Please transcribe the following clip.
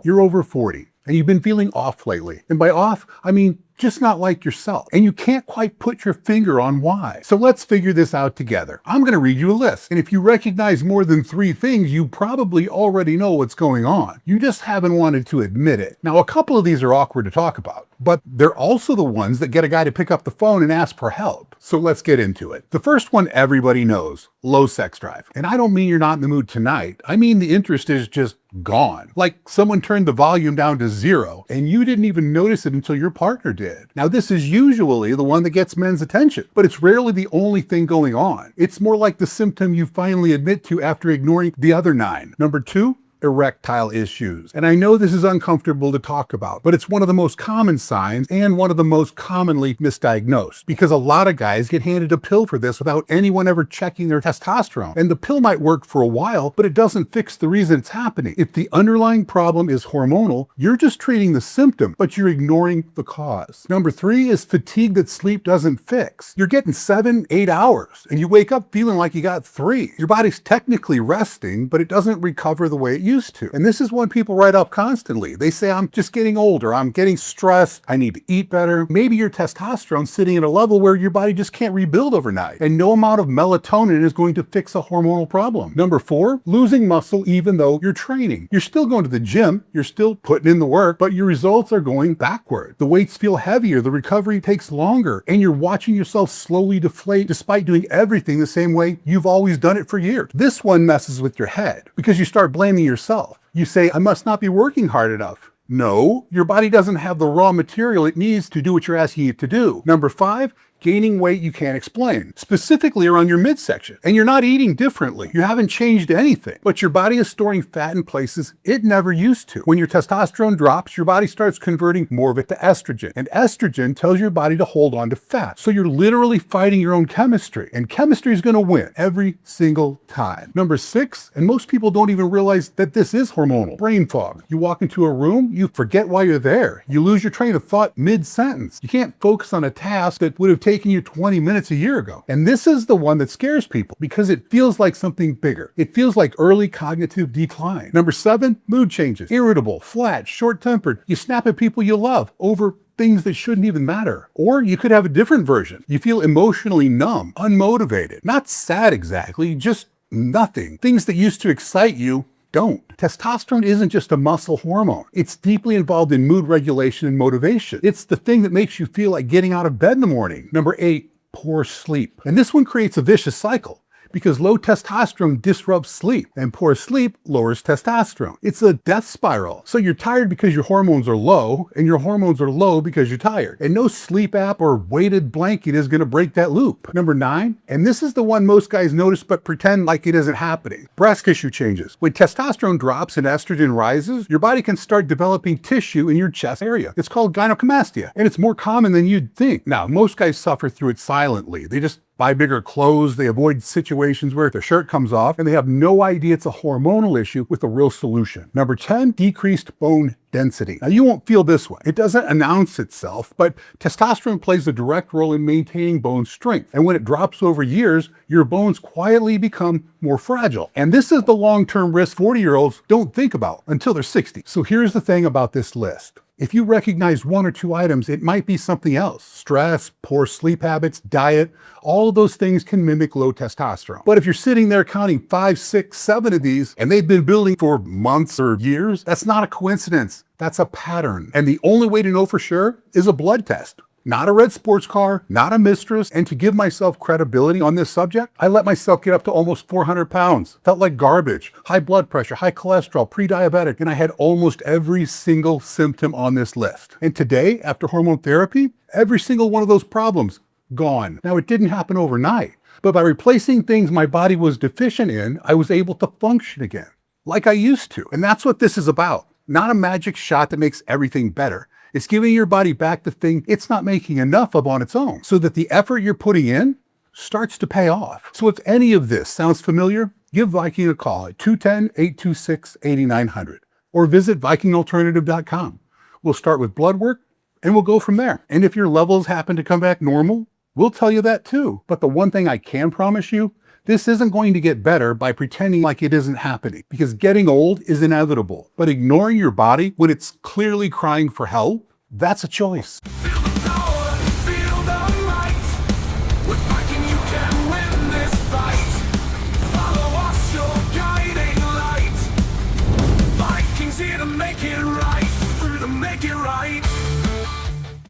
you're over 40 and you've been feeling off lately. And by off, I mean just not like yourself. And you can't quite put your finger on why. So let's figure this out together. I'm going to read you a list. And if you recognize more than 3 things, you probably already know what's going on. You just haven't wanted to admit it. Now, a couple of these are awkward to talk about, but they're also the ones that get a guy to pick up the phone and ask for help. So let's get into it. The first one everybody knows, low sex drive. And I don't mean you're not in the mood tonight. I mean the interest is just gone. Like someone turned the volume down to 0 and you didn't even notice it until your partner did. Now, this is usually the one that gets men's attention, but it's rarely the only thing going on. It's more like the symptom you finally admit to after ignoring the other 9. Number 2, erectile issues. And I know this is uncomfortable to talk about, but it's one of the most common signs and one of the most commonly misdiagnosed, because a lot of guys get handed a pill for this without anyone ever checking their testosterone. And the pill might work for a while, but it doesn't fix the reason it's happening. If the underlying problem is hormonal, you're just treating the symptom, but you're ignoring the cause. Number 3 is fatigue that sleep doesn't fix. You're getting 7-8 hours and you wake up feeling like you got 3. Your body's technically resting, but it doesn't recover the way it used to. And this is one people write up constantly. They say, I'm just getting older, I'm getting stressed, I need to eat better. Maybe your testosterone's sitting at a level where your body just can't rebuild overnight. And no amount of melatonin is going to fix a hormonal problem. Number 4, losing muscle even though you're training. You're still going to the gym, you're still putting in the work, but your results are going backward. The weights feel heavier, the recovery takes longer, and you're watching yourself slowly deflate despite doing everything the same way you've always done it for years. This one messes with your head because you start blaming yourself. You say, I must not be working hard enough. No, your body doesn't have the raw material it needs to do what you're asking it to do. Number 5, gaining weight you can't explain, specifically around your midsection. And you're not eating differently. You haven't changed anything, but your body is storing fat in places it never used to. When your testosterone drops, your body starts converting more of it to estrogen. And estrogen tells your body to hold on to fat. So you're literally fighting your own chemistry. And chemistry is going to win every single time. Number 6, and most people don't even realize that this is hormonal, brain fog. You walk into a room, you forget why you're there. You lose your train of thought mid-sentence. You can't focus on a task that would have taken you 20 minutes a year ago. And this is the one that scares people because it feels like something bigger. It feels like early cognitive decline. Number 7, mood changes. Irritable, flat, short-tempered. You snap at people you love over things that shouldn't even matter. Or you could have a different version. You feel emotionally numb, unmotivated, not sad exactly, just nothing. Things that used to excite you don't. Testosterone isn't just a muscle hormone. It's deeply involved in mood regulation and motivation. It's the thing that makes you feel like getting out of bed in the morning. Number 8, poor sleep. And this one creates a vicious cycle, because low testosterone disrupts sleep, and poor sleep lowers testosterone. It's a death spiral. So you're tired because your hormones are low, and your hormones are low because you're tired. And no sleep app or weighted blanket is going to break that loop. Number 9, and this is the one most guys notice but pretend like it isn't happening. Breast tissue changes. When testosterone drops and estrogen rises, your body can start developing tissue in your chest area. It's called gynecomastia, and it's more common than you'd think. Now, most guys suffer through it silently. They just buy bigger clothes, they avoid situations where their shirt comes off, and they have no idea it's a hormonal issue with a real solution. Number 10, decreased bone density. Now, you won't feel this way. It doesn't announce itself, but testosterone plays a direct role in maintaining bone strength. And when it drops over years, your bones quietly become more fragile. And this is the long-term risk 40-year-olds don't think about until they're 60. So here's the thing about this list. If you recognize 1 or 2 items, it might be something else. Stress, poor sleep habits, diet, all of those things can mimic low testosterone. But if you're sitting there counting 5, 6, 7 of these, and they've been building for months or years, that's not a coincidence. That's a pattern. And the only way to know for sure is a blood test. Not a red sports car, not a mistress. And to give myself credibility on this subject, I let myself get up to almost 400 pounds. Felt like garbage, high blood pressure, high cholesterol, pre-diabetic, and I had almost every single symptom on this list. And today, after hormone therapy, every single one of those problems gone. Now, it didn't happen overnight, but by replacing things my body was deficient in, I was able to function again, like I used to. And that's what this is about. Not a magic shot that makes everything better. It's giving your body back the thing it's not making enough of on its own, so that the effort you're putting in starts to pay off. So if any of this sounds familiar, give Viking a call at 210-826-8900 or visit vikingalternative.com. We'll start with blood work and we'll go from there. And if your levels happen to come back normal, we'll tell you that too. But the one thing I can promise you, This isn't going to get better by pretending like it isn't happening, because getting old is inevitable. But ignoring your body when it's clearly crying for help, that's a choice.